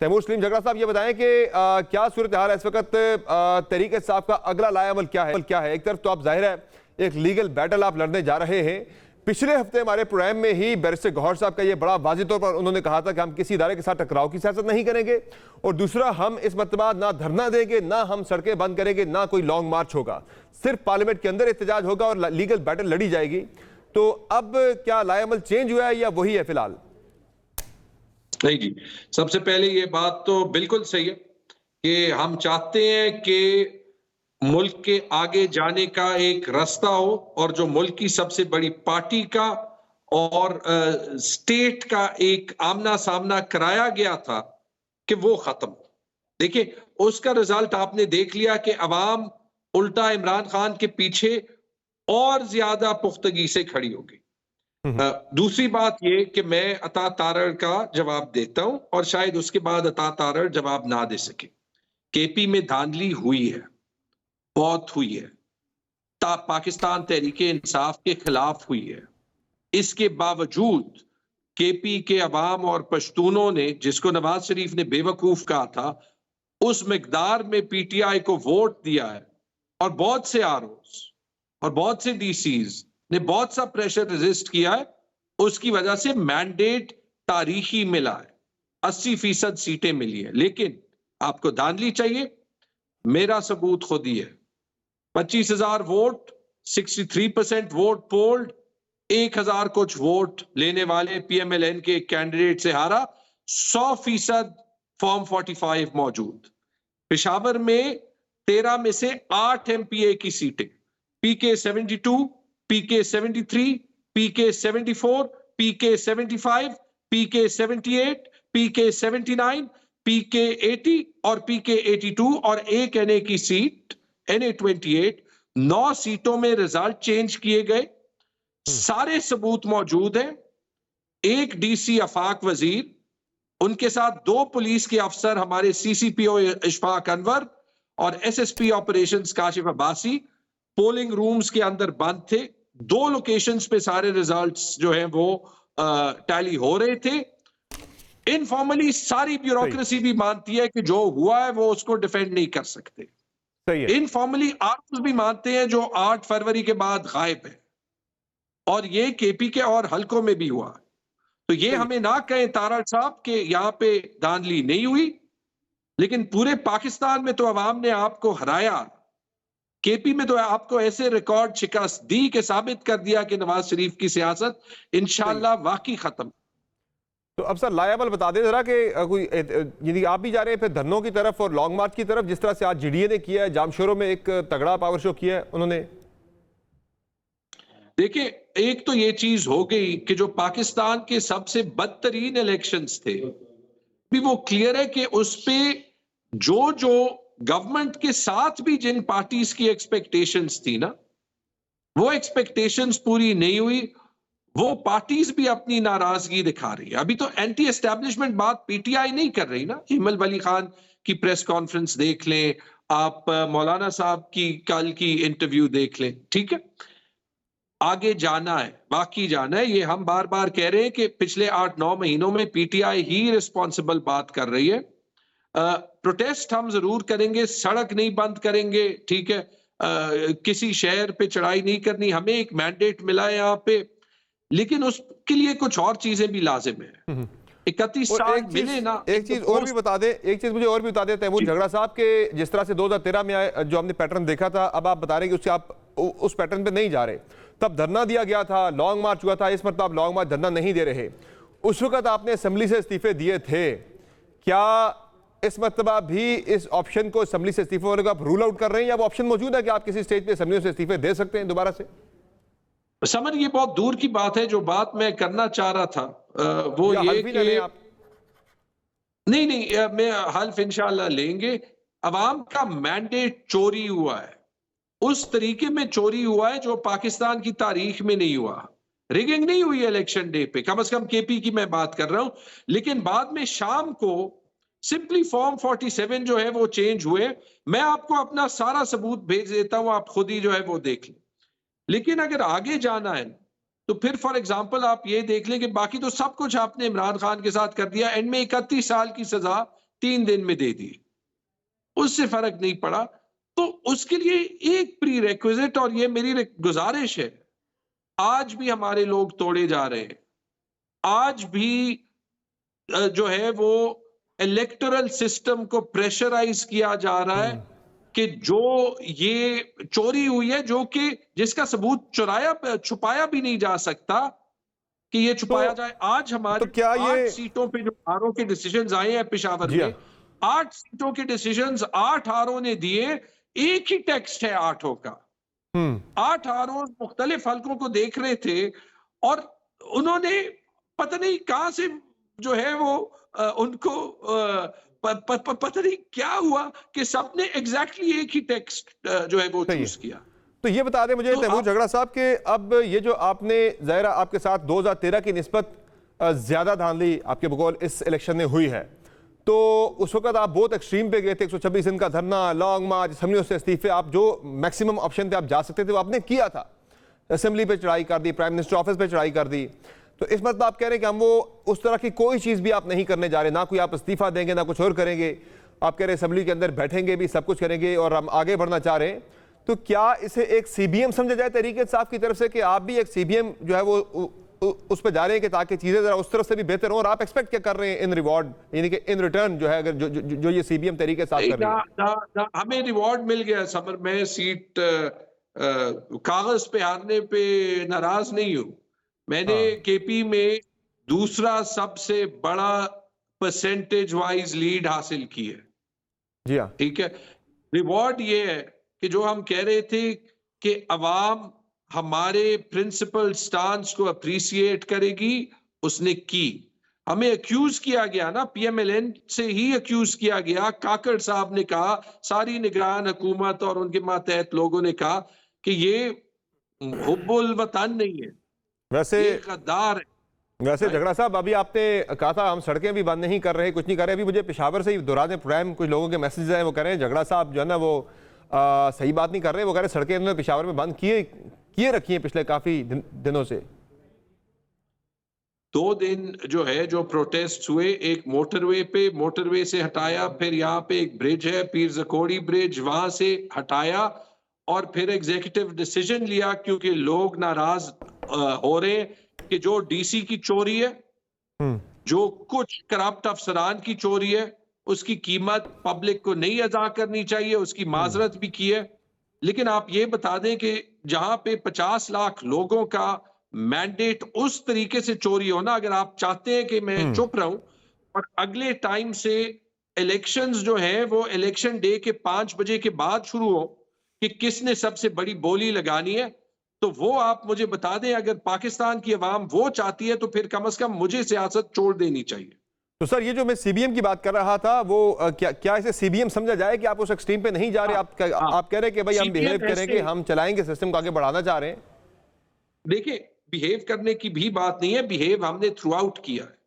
तैमूर सलीम झगड़ा साहब, ये बताएं कि क्या सूरत हाल है इस वक्त, तहरीक इंसाफ का अगला लाएअमल क्या है? एक तरफ तो आप जाहिर है एक लीगल बैटल आप लड़ने जा रहे हैं। पिछले हफ्ते हमारे प्रोग्राम में ही बैरिस्टर गौहर साहब का ये बड़ा वाज़ेह तौर पर उन्होंने कहा था कि हम किसी इदारे के साथ टकराव की सियासत नहीं करेंगे, और दूसरा, हम इस मरतबा ना धरना देंगे, ना हम सड़कें बंद करेंगे, ना कोई लॉन्ग मार्च होगा, सिर्फ पार्लियामेंट के अंदर एहतजाज होगा और लीगल बैटल लड़ी जाएगी। तो अब क्या लाएअमल चेंज हुआ है या वही है फिलहाल? नहीं जी, सबसे पहले ये बात तो बिल्कुल सही है कि हम चाहते हैं कि मुल्क के आगे जाने का एक रास्ता हो, और जो मुल्क की सबसे बड़ी पार्टी का और स्टेट का एक आमना सामना कराया गया था कि वो खत्म हो। देखिए, उसका रिजल्ट आपने देख लिया कि अवाम उल्टा इमरान खान के पीछे और ज्यादा पुख्तगी से खड़ी हो गई। दूसरी बात ये कि मैं अता तारड़ का जवाब देता हूं, और शायद उसके बाद अता तारड़ जवाब ना दे सके। केपी में धांधली हुई है, बहुत हुई है, पाकिस्तान तहरीक इंसाफ के खिलाफ हुई है। इसके बावजूद केपी के अवाम और पश्तूनों ने, जिसको नवाज शरीफ ने बेवकूफ कहा था, उस मिकदार में पीटीआई को वोट दिया है, और बहुत से आरओस और बहुत से डीसीज ने बहुत सा प्रेशर रेजिस्ट किया है। उसकी वजह से मैंडेट तारीखी मिला है, 80% सीटें मिली है। लेकिन आपको धांधली चाहिए, मेरा सबूत खुद ही है। 25,000 वोट, 63% वोट पोल्ड, 1,000 कुछ वोट लेने वाले पीएमएलएन के कैंडिडेट से हारा, 100% फॉर्म 45 मौजूद। पेशावर में 13 में से 8 एमपीए की सीटें, पीके 72, पीके 73, पीके 74, पीके 75, पीके 78, पीके 79, पीके 80 और पीके 82, और एक एनए की सीट एनए 28। 9 सीटों में रिजल्ट चेंज किए गए, सारे सबूत मौजूद हैं। एक डीसी अफाक वजीर, उनके साथ 2 पुलिस के अफसर, हमारे सीसीपीओ इशफाक अनवर और SSP operations Kashif Abbasi, polling rooms के अंदर बंद थे। 2 लोकेशंस पे सारे रिजल्ट्स जो हैं वो टैली हो रहे थे। इनफॉर्मली सारी ब्यूरोक्रेसी भी मानती है कि जो हुआ है वो उसको डिफेंड नहीं कर सकते। इनफॉर्मली आर्म्स भी मानते हैं जो 8 फरवरी के बाद गायब है, और ये केपी के और हलकों में भी हुआ। तो ये हमें ना कहें तारड़ साहब कि यहां पे धांधली नहीं हुई, लेकिन पूरे पाकिस्तान में तो अवाम ने आपको हराया। केपी में तो आपको ऐसे रिकॉर्ड शिकस्त दी कि साबित कर दिया कि नवाज शरीफ की सियासत इंशाल्लाह वाकई खत्म। तो अब सर लाएअमल बता दें जरा कि कोई, यदि आप भी जा रहे हैं फिर धरनों की तरफ और लॉन्ग मार्च की तरफ, जिस तरह से आज जीडीए ने किया है, जामशोरों में एक तगड़ा पावर शो किया है उन्होंने। देखिए, एक तो ये चीज हो गई कि जो पाकिस्तान के सबसे बदतरीन इलेक्शंस थे, भी वो क्लियर है कि उस पे जो गवर्नमेंट के साथ भी जिन पार्टीज की एक्सपेक्टेशंस थी ना, वो एक्सपेक्टेशंस पूरी नहीं हुई। वो पार्टीज भी अपनी नाराजगी दिखा रही है। अभी तो एंटी एस्टैब्लिशमेंट बात पीटीआई नहीं कर रही ना। हिमल वली खान की प्रेस कॉन्फ्रेंस देख लें आप, मौलाना साहब की कल की इंटरव्यू देख लें, ठीक है। आगे जाना है, बाकी जाना है। ये हम बार बार कह रहे हैं कि पिछले 8-9 महीनों में पीटीआई ही रिस्पॉन्सिबल बात कर रही है। प्रोटेस्ट हम जरूर करेंगे, सड़क नहीं बंद करेंगे, ठीक है। किसी शहर पे चढ़ाई नहीं करनी, हमें एक मैंडेट मिला है यहाँ पे, लेकिन उसके लिए कुछ और चीजें भी लाजिम है। 31 साल मिले ना। एक चीज और भी बता दें, एक चीज मुझे और भी बता दें तैमूर झगड़ा साहब के, जिस तरह से 2013 में जो हमने पैटर्न देखा था, अब आप बता रहे हैं कि उससे आप उस पैटर्न पे नहीं जा रहे। तब धरना दिया गया था, लॉन्ग मार्च हुआ था, इस मतलब आप लॉन्ग मार्च धरना नहीं दे रहे। उस वक्त आपने असेंबली से इस्तीफे दिए थे, क्या इस मतलब भी इस ऑप्शन को असेंबली से इस्तीफे होने का आप रूल आउट कर रहे हैं, या वो ऑप्शन मौजूद है कि आप किसी स्टेज पे असेंबली से इस्तीफे दे सकते हैं दोबारा से? समझ, ये बहुत दूर की बात है। जो बात मैं करना चाह रहा था वो ये कि आप नहीं, मैं हल्फ इंशाल्लाह लेंगे। अवाम का मैंडेट चोरी हुआ है, उस तरीके में चोरी हुआ है जो पाकिस्तान की तारीख में नहीं हुआ। रिगिंग नहीं हुई इलेक्शन डे पे, कम से कम केपी की मैं बात कर रहा हूं। लेकिन बाद में शाम को सिंपली फॉर्म 47 जो है वो चेंज हुए। मैं आपको अपना सारा सबूत भेज देता हूं, आप खुद ही जो है वो देख लें। लेकिन अगर आगे जाना है तो फिर फॉर एग्जांपल आप ये देख लें कि बाकी तो सब कुछ आपने इमरान खान के साथ कर दिया। एंड में 31 साल की सजा 3 दिन में दे दिए, उससे फर्क नहीं पड़ा। तो उसके लिए एक प्री रेक्विजिट, और ये मेरी गुजारिश है, आज भी हमारे लोग तोड़े जा रहे हैं, आज भी जो है वो इलेक्टोरल सिस्टम को प्रेशराइज किया जा रहा है कि जो ये चोरी हुई है, जो कि जिसका सबूत छुपाया भी नहीं जा सकता कि ये छुपाया जाए। आज हमारे तो क्या 8 ये सीटों पे जो आरओ के डिसीजंस आए हैं पेशावर जी हाँ। में, 8 सीटों के डिसीजंस 8 आरओ ने दिए, एक ही टेक्स्ट है 8 का। 8 आरओ मुख्तलिफ हलकों को देख रहे थे और उन्होंने पता नहीं कहां से जो है वो उनको पता नहीं क्या हुआ कि सबने एग्जैक्टली एक ही टेक्स्ट जो है वो सही है। चूज किया। तो ये बता दें मुझे तो तैमूर झगड़ा साहब कि अब ये जो आपने ज़ाहिरा आपके साथ 2013 की निस्बत ज़्यादा धांधली आपके बकौल इस इलेक्शन में हुई है, तो उस वक्त आप बहुत एक्सट्रीम पे गए थे, 126 दिन का धरना, लॉन्ग मार्च, असम्बलियों से इस्तीफे, आप जो मैक्सिमम ऑप्शन थे आप जा सकते थे वो आपने किया था। असम्बली पे चढ़ाई कर दी, प्राइम मिनिस्टर ऑफिस पे चढ़ाई कर दी। तो इस मतलब आप कह रहे हैं कि हम वो उस तरह की कोई चीज़ भी आप नहीं करने जा रहे, ना कोई आप इस्तीफा देंगे ना कुछ और करेंगे, आप कह रहे हैं असम्बली के अंदर बैठेंगे भी, सब कुछ करेंगे और हम आगे बढ़ना चाह रहे हैं। तो क्या इसे एक सीबीएम समझा जाए तहरीक इंसाफ की तरफ से कि आप भी एक सीबीएम जो है वो उस पर जा रहे हैं कि ताकि चीज़ें ज़रा उस तरफ से भी बेहतर हो, और आप एक्सपेक्ट क्या कर रहे हैं इन रिवॉर्ड, यानी कि इन रिटर्न जो है अगर जो ये सीबीएम तरीके साफ कर रही है? हमें रिवॉर्ड मिल गया समर, मैं सीट कागज पे हारने पे नाराज नहीं हूं। मैंने केपी में दूसरा सबसे बड़ा परसेंटेज वाइज लीड हासिल की है। जी हाँ, ठीक है। रिवॉर्ड ये है कि जो हम कह रहे थे कि अवाम हमारे प्रिंसिपल स्टांस को अप्रिसिएट करेगी, उसने की। हमें अक्यूज किया गया ना, पीएमएलएन से ही अक्यूज किया गया। काकड़ साहब ने कहा, सारी निगरान हुकूमत और उनके मातहत लोगों ने कहा कि ये हुब्बुल वतन नहीं है, वैसे ये गद्दार है। वैसे झगड़ा साहब, अभी आपने कहा था हम सड़कें भी बंद नहीं कर रहे, कुछ नहीं कर रहे। अभी मुझे पेशावर से ही दौरान प्रोग्राम कुछ लोगों के मैसेज आए, वो कह रहे हैं झगड़ा साहब जो है ना वो सही बात नहीं कर रहे। वो कह रहे सड़कें उन्होंने पेशावर में बंद किए रखी हैं पिछले काफी दिनों से। 2 दिन जो है जो प्रोटेस्ट हुए, एक मोटरवे से हटाया, फिर यहाँ पे एक ब्रिज है पीर जकोड़ी ब्रिज, वहां से हटाया, और फिर एग्जीक्यूटिव डिसीजन लिया क्योंकि लोग नाराज हो रहे हैं कि जो डीसी की चोरी है, जो कुछ करप्ट अफसरान की चोरी है, उसकी कीमत पब्लिक को नहीं अदा करनी चाहिए, उसकी माजरत भी की है। लेकिन आप ये बता दें कि जहां पे 50 लाख लोगों का मैंडेट उस तरीके से चोरी हो ना, अगर आप चाहते हैं कि मैं चुप रहूं और अगले टाइम से इलेक्शंस जो है वो इलेक्शन डे के 5 बजे के बाद शुरू हो कि किसने सबसे बड़ी बोली लगानी है, तो वो आप मुझे बता दें। अगर पाकिस्तान की अवाम वो चाहती है तो फिर कम से कम मुझे सियासत छोड़ देनी चाहिए। तो सर, ये जो मैं सीबीएम की बात कर रहा था वो क्या इसे सीबीएम समझा जाए कि आप उस एक्सट्रीम पे नहीं जा रहे? आप कह रहे हैं कि भाई हम बिहेव करेंगे, हम चलाएंगे, सिस्टम को आगे बढ़ाना चाह रहे हैं। देखिए, बिहेव करने की भी बात नहीं है, बिहेव हमने थ्रू आउट किया है।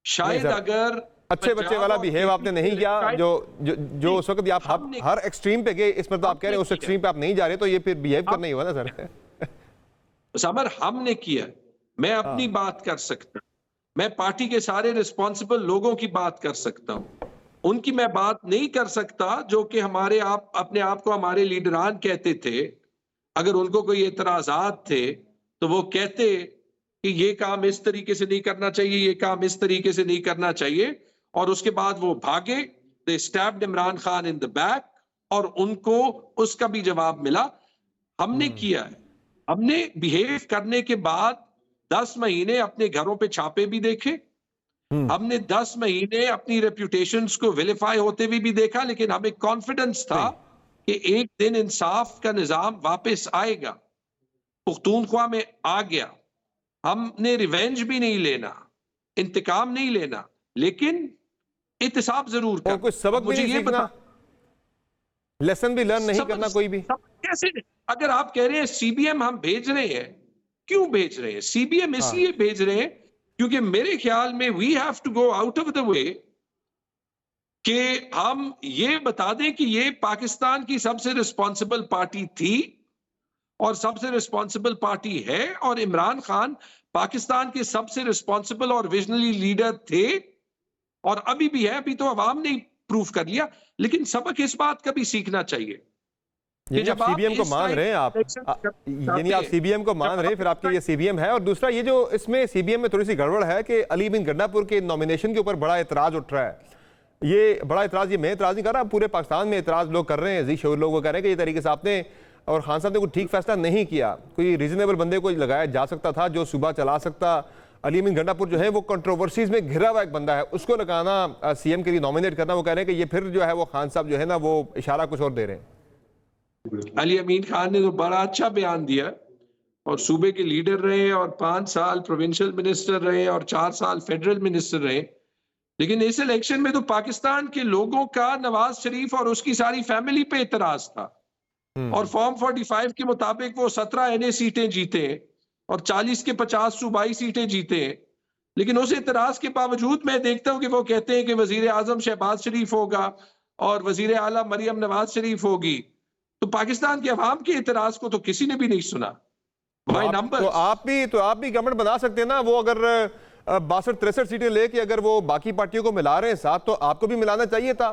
शायद अगर अच्छे बच्चे वाला बिहेव आपने नहीं किया जो उस वक्त आप हर एक्सट्रीम पे गए, इस मतलब आप कह रहे हैं उस एक्सट्रीम पे आप नहीं जा रहे, तो ये फिर बिहेव करना ही हुआ ना सर। समर, हमने किया, मैं अपनी बात कर सकता, मैं पार्टी के सारे रिस्पॉन्सिबल लोगों की बात कर सकता हूं, उनकी मैं बात नहीं कर सकता जो कि हमारे अपने आप को हमारे लीडरान कहते थे। अगर उनको कोई एतराजात थे तो वो कहते कि ये काम इस तरीके से नहीं करना चाहिए, ये काम इस तरीके से नहीं करना चाहिए, और उसके बाद वो भागे, they stabbed Imran Khan in the back, और उनको उसका भी जवाब मिला। हमने किया है, हमने बिहेव करने के बाद 10 महीने अपने घरों पे छापे भी देखे, हमने 10 महीने अपनी रेप्यूटेशंस को विलिफाई होते हुए भी देखा, लेकिन हमें कॉन्फिडेंस था कि एक दिन इंसाफ का निजाम वापस आएगा। पुख्तूनख्वा में आ गया। हमने रिवेंज भी नहीं लेना, इंतकाम नहीं लेना, लेकिन एहतिसाब जरूर कर। कुछ सबक भी नहीं सीखना, लेसन भी लर्न नहीं करना कोई भी। कैसे? अगर आप कह रहे हैं सीबीएम हम भेज रहे हैं, क्यों भेज रहे हैं? सीबीएम इसलिए भेज रहे हैं क्योंकि मेरे ख्याल में we have to go out of the way कि हम ये बता दें कि ये पाकिस्तान की सबसे रिस्पॉन्सिबल पार्टी थी और सबसे रिस्पॉन्सिबल पार्टी है, और इमरान खान पाकिस्तान के सबसे रिस्पॉन्सिबल और विजनरी लीडर थे, और अभी भी है, अभी तो अवाम ने प्रूफ कर लिया। लेकिन सबक इस बात का भी सीखना चाहिए कि यानी आप जब आप सीबीएम को इस मान टाइप रहे हैं, आप यानी आप सीबीएम को मान रहे हैं, फिर आपके लिए सीबीएम है। और दूसरा ये जो इसमें सीबीएम में थोड़ी सी गड़बड़ है कि अली बिन गंडापुर के नॉमिनेशन के ऊपर बड़ा एतराज उठ रहा है। ये बड़ा एतराज, ये मैं एतराज नहीं कर रहा, पूरे पाकिस्तान में एतराज लोग कर रहे हैं, जी शोर लोग कह रहे हैं कि ये तरीके से आपने और खान साहब ने कोई ठीक फैसला नहीं किया। कोई रीजनेबल बंदे को लगाया जा सकता था जो सूबा चला सकता। अली बिन गंडापुर जो है वो कंट्रोवर्सीज में घिरा हुआ एक बंदा है, उसको लगाना सीएम के लिए नॉमिनेट करना, वो कह रहे हैं कि ये फिर जो है वो खान साहब जो है ना वो इशारा कुछ और दे रहे हैं। अली अमीन खान ने तो बड़ा अच्छा बयान दिया और सूबे के लीडर रहे और 5 साल प्रोविंशियल मिनिस्टर रहे और 4 साल फेडरल मिनिस्टर रहे। लेकिन इस इलेक्शन में तो पाकिस्तान के लोगों का नवाज शरीफ और उसकी सारी फैमिली पे इतराज था और फॉर्म 45 के मुताबिक वो 17 एनए सीटें जीते और 40 के 50 सूबाई सीटें जीते। लेकिन उस इतराज के बावजूद मैं देखता हूं कि वो कहते हैं कि वजीर आजम शहबाज शरीफ होगा और वजीर आला मरियम नवाज शरीफ होगी। तो पाकिस्तान के अवाम के इतराज को तो किसी ने भी नहीं सुना। तो आप भी गवर्नमेंट बना सकते हैं ना। वो अगर 62-63 सीटें लेके अगर वो बाकी पार्टियों को मिला रहे हैं साथ, तो आपको भी मिलाना चाहिए था।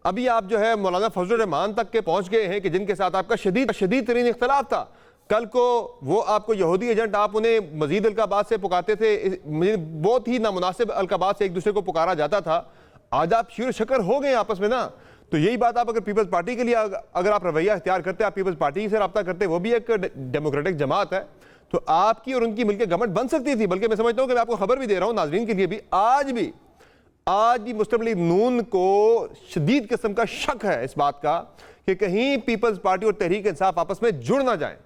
अभी आप जो है मौलाना फजल रहमान तक के पहुंच गए हैं कि जिनके साथ आपका शदीद तरीन इख्तलाफ था। कल को वो आपको यहूदी एजेंट, आप उन्हें मजीद अलकाबात से पुकारते थे, बहुत ही नामुनासिब अलकाबात से एक दूसरे को पुकारा जाता था। आज आप शीर शकर हो गए आपस में ना। तो यही बात आप अगर पीपल्स पार्टी के लिए अगर आप रवैया इख्तियार करते, आप पीपल्स पार्टी से रब्ता करते, वो भी एक डेमोक्रेटिक जमात है, तो आपकी और उनकी मिलकर गवर्नमेंट बन सकती थी। बल्कि मैं समझता हूं कि मैं आपको खबर भी दे रहा हूं नाजरीन के लिए भी, आज भी मुस्लिम लीग नून को शदीद किस्म का शक है इस बात का कि कहीं पीपल्स पार्टी और तहरीक इंसाफ आपस में जुड़ ना जाए।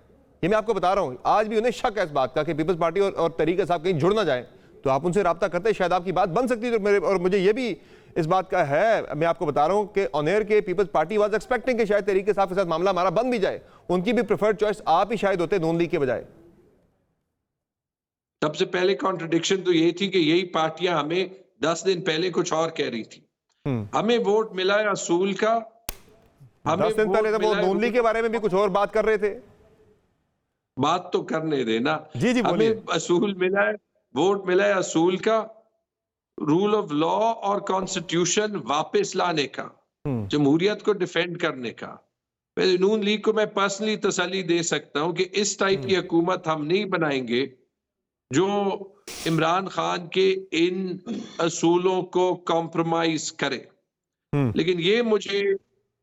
ये मैं आपको बता रहा हूं, आज भी उन्हें शक है इस बात का कि पीपल्स पार्टी और तहरीक इंसाफ कहीं जुड़ ना जाए। तो आप उनसे रब्ता करते, शायद आपकी बात बन सकती है। और मुझे ये भी इस बात का है, मैं आपको बता रहा हूं कि ऑन एयर के पीपल्स पार्टी वाज एक्सपेक्टिंग कि शायद तहरीक इंसाफ के साथ मामला हमारा बन भी जाए। उनकी भी प्रेफर्ड चॉइस आप ही शायद होते नून लीग के बजाय। सबसे पहले कॉन्ट्रडिक्शन तो ये थी कि यही पार्टियां हमें 10 दिन पहले कुछ और कह रही थी। हमें वोट मिला है असूल का। 10 दिन पहले तो वो नून लीग के बारे में भी कुछ और बात कर रहे थे। बात तो करने देना। जी बोलिए। हमें असूल मिला है, वोट मिला है असूल का, रूल ऑफ लॉ और कॉन्स्टिट्यूशन वापस लाने का, जमहूरियत को डिफेंड करने का। नून लीग को मैं पर्सनली तसल्ली दे सकता हूं कि इस टाइप की हुकूमत हम नहीं बनाएंगे जो इमरान खान के इन असूलों को कॉम्प्रोमाइज करे। लेकिन ये मुझे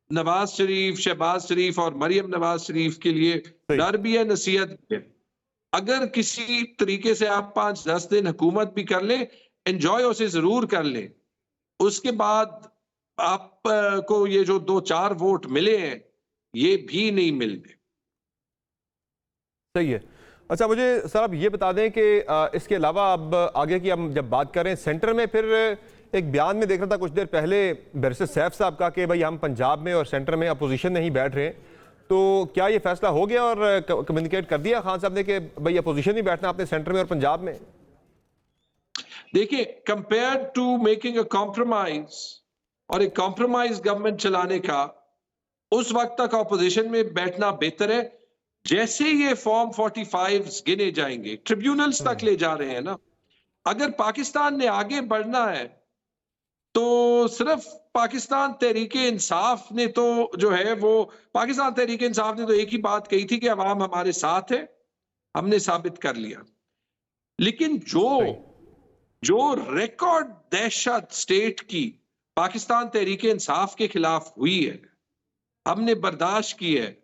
नवाज शरीफ, शहबाज शरीफ और मरियम नवाज शरीफ के लिए डर भी है, नसीहत भी है। अगर किसी तरीके से आप 5-10 दिन हुकूमत भी कर ले, एंजॉय उसे जरूर कर ले, उसके बाद आपको ये जो 2-4 वोट मिले हैं ये भी नहीं मिलते। सही है। अच्छा, मुझे सर आप ये बता दें कि इसके अलावा अब आगे की हम जब बात करें सेंटर में, फिर एक बयान में देख रहा था कुछ देर पहले बैरिस्टर सैफ साहब का कि भाई हम पंजाब में और सेंटर में अपोजिशन नहीं बैठ रहे। तो क्या ये फैसला हो गया और कम्युनिकेट कर दिया खान साहब ने कि भाई अपोजिशन ही बैठना आपने सेंटर में और पंजाब में? देखिए, compare to making a compromise और एक कॉम्प्रोमाइज गवर्नमेंट चलाने का, उस वक्त तक अपोजिशन में बैठना बेहतर है। जैसे ये फॉर्म 45 गिने जाएंगे, ट्रिब्यूनल्स तक ले जा रहे हैं ना, अगर पाकिस्तान ने आगे बढ़ना है तो सिर्फ पाकिस्तान तहरीक इंसाफ ने तो जो है वो पाकिस्तान तहरीक इंसाफ ने तो एक ही बात कही थी कि अवाम हमारे साथ है, हमने साबित कर लिया। लेकिन जो रिकॉर्ड दहशत स्टेट की पाकिस्तान तहरीक इंसाफ के खिलाफ हुई है, हमने बर्दाश्त की है।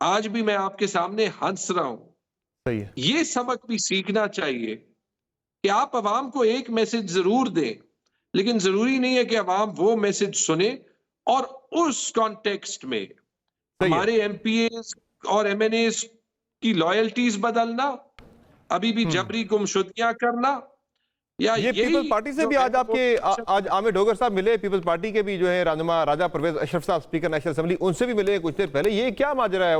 आज भी मैं आपके सामने हंस रहा हूं। सही है। ये सबक भी सीखना चाहिए कि आप अवाम को एक मैसेज जरूर दें, लेकिन जरूरी नहीं है कि अवाम वो मैसेज सुने और उस कॉन्टेक्स्ट में हमारे एमपीएस और एमएनएस की लॉयल्टीज बदलना, अभी भी जबरी गुमशुदगियां करना, या ये पीपल्स पार्टी से भी आज आज आमिर डोगर साहब मिले, पीपल्स पार्टी के भी जो है रहनुमा राजा परवेज अशरफ साहब स्पीकर नेशनल असेंबली, उनसे भी मिले कुछ देर पहले। ये क्या माजरा है?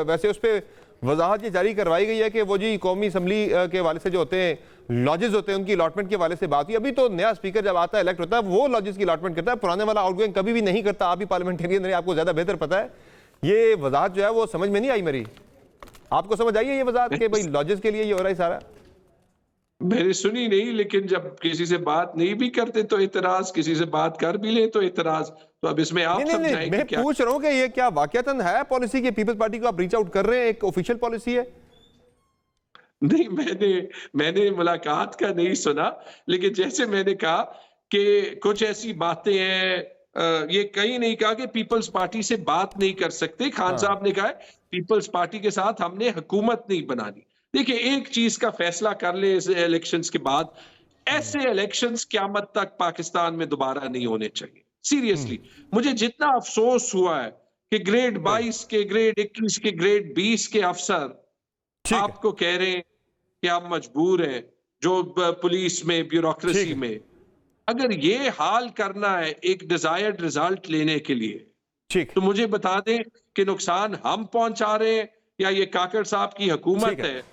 वैसे उस पर वजाहत ये जारी करवाई गई है कि वो जी कौमी असम्बली के वाले से जो होते हैं, लॉजेस होते हैं, उनकी अलॉटमेंट के वाले से बात हुई। अभी तो नया स्पीकर जब आता है, इलेक्ट होता है, वो लॉजेस की अलॉटमेंट करता है, पुराने वाला आउटगोइंग कभी भी नहीं करता। आप ही पार्लियामेंटेरियन रहे, आपको ज्यादा बेहतर पता है। ये वजाहत जो है वो समझ में नहीं आई मेरी। आपको समझ आई है ये वजाहत कि भाई लॉजेस के लिए ये हो रहा है सारा? मैंने सुनी नहीं, लेकिन जब किसी से बात नहीं भी करते तो इतराज, किसी से बात कर भी ले तो इतराज। तो अब इसमें आप नहीं नहीं नहीं, समझाएं कि मैं क्या। पूछ रहा हूं कि ये क्या वाकयातन है पॉलिसी की, पीपल्स पार्टी को आप रीच आउट कर रहे हैं, एक ऑफिशियल पॉलिसी है? नहीं, मैंने मुलाकात का नहीं सुना, लेकिन जैसे मैंने कहा कि कुछ ऐसी बातें हैं, ये कहीं नहीं कहा कि पीपल्स पार्टी से बात नहीं कर सकते। खान हाँ। साहब ने कहा है पीपल्स पार्टी के साथ हमने हुकूमत नहीं बनानी। देखिए, एक चीज का फैसला कर ले इस इलेक्शंस के बाद, ऐसे इलेक्शंस क़यामत तक पाकिस्तान में दोबारा नहीं होने चाहिए। सीरियसली, मुझे जितना अफसोस हुआ है कि ग्रेड 22 के, ग्रेड 21 के, ग्रेड 20 के अफसर ठीक है, आपको कह रहे हैं कि आप मजबूर हैं, जो पुलिस में, ठीक ब्यूरोक्रेसी है, में, अगर ये हाल करना है एक डिजायर्ड रिजल्ट लेने के लिए, ठीक तो मुझे बता दें कि नुकसान हम पहुंचा रहे हैं या ये काकड़ साहब की हुकूमत ठीक है। है